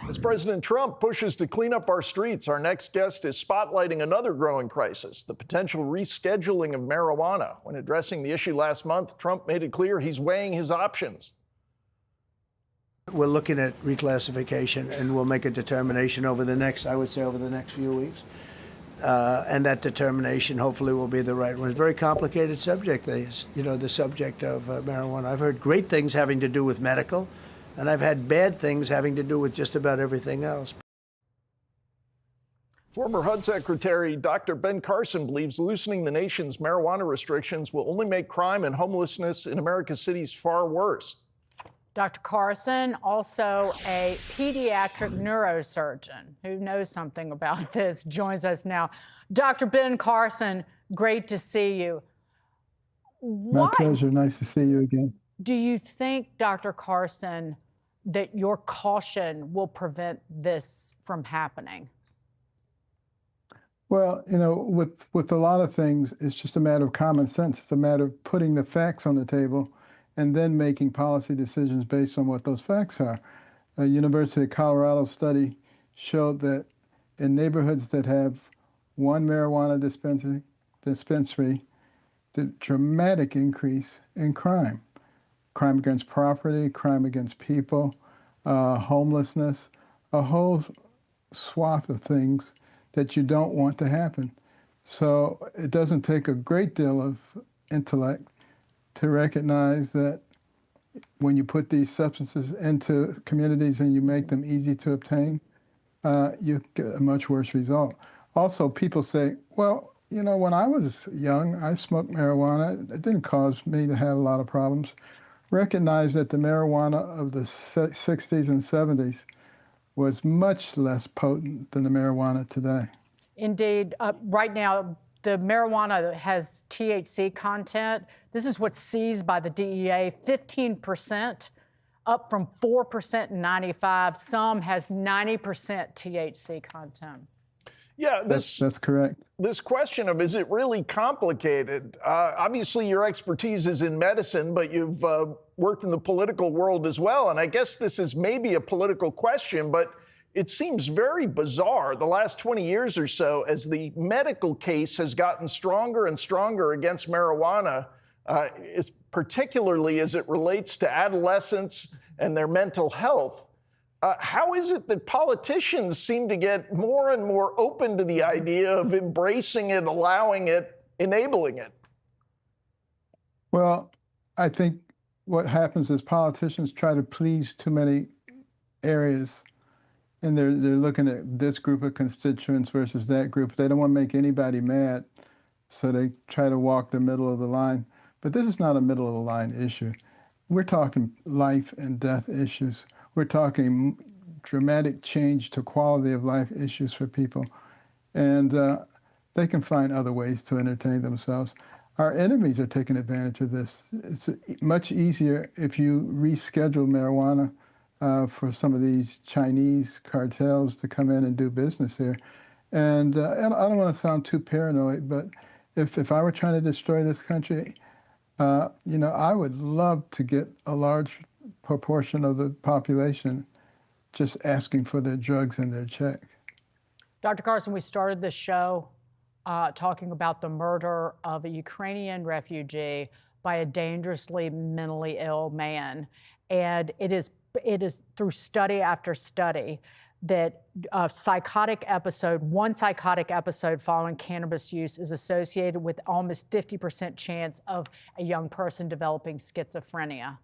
As President Trump pushes to clean up our streets, our next guest is spotlighting another growing crisis, the potential rescheduling of marijuana. When addressing the issue last month, Trump made it clear he's weighing his options. We're looking at reclassification, and we'll make a determination over the next few weeks. And that determination hopefully will be the right one. It's a very complicated subject, the subject of marijuana. I've heard great things having to do with medical, and I've had bad things having to do with just about everything else. Former HUD Secretary Dr. Ben Carson believes loosening the nation's marijuana restrictions will only make crime and homelessness in America's cities far worse. Dr. Carson, also a pediatric neurosurgeon who knows something about this, joins us now. Dr. Ben Carson, great to see you. My pleasure. Nice to see you again. Do you think, Dr. Carson, that your caution will prevent this from happening? Well, with a lot of things, it's just a matter of common sense. It's a matter of putting the facts on the table and then making policy decisions based on what those facts are. A University of Colorado study showed that in neighborhoods that have one marijuana dispensary, the dramatic increase in crime against property, crime against people, homelessness, a whole swath of things that you don't want to happen. So it doesn't take a great deal of intellect to recognize that when you put these substances into communities and you make them easy to obtain, you get a much worse result. Also, people say, well, when I was young, I smoked marijuana. It didn't cause me to have a lot of problems. Recognize that the marijuana of the 60s and 70s was much less potent than the marijuana today. Indeed. Right now, the marijuana has THC content. This is what's seized by the DEA, 15%, up from 4% in 95. Some has 90% THC content. Yeah, that's correct. This question of, is it really complicated? Obviously, your expertise is in medicine, but you've worked in the political world as well. And I guess this is maybe a political question, but it seems very bizarre the last 20 years or so as the medical case has gotten stronger and stronger against marijuana, particularly as it relates to adolescents and their mental health. How is it that politicians seem to get more and more open to the idea of embracing it, allowing it, enabling it? Well, I think what happens is politicians try to please too many areas, and they're looking at this group of constituents versus that group. They don't want to make anybody mad, so they try to walk the middle of the line. But this is not a middle of the line issue. We're talking life and death issues. We're talking dramatic change to quality of life issues for people. And they can find other ways to entertain themselves. Our enemies are taking advantage of this. It's much easier if you reschedule marijuana for some of these Chinese cartels to come in and do business here. And I don't want to sound too paranoid, but if I were trying to destroy this country, I would love to get a large proportion of the population just asking for their drugs and their check. Dr. Carson, we started this show talking about the murder of a Ukrainian refugee by a dangerously mentally ill man. And it is through study after study that one psychotic episode following cannabis use is associated with almost 50% chance of a young person developing schizophrenia.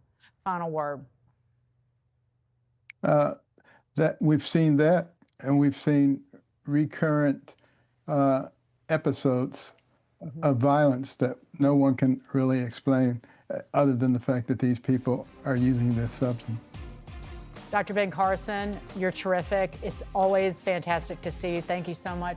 Final word. That we've seen that, and we've seen recurrent episodes of violence that no one can really explain other than the fact that these people are using this substance. Dr. Ben Carson, you're terrific. It's always fantastic to see you. Thank you so much.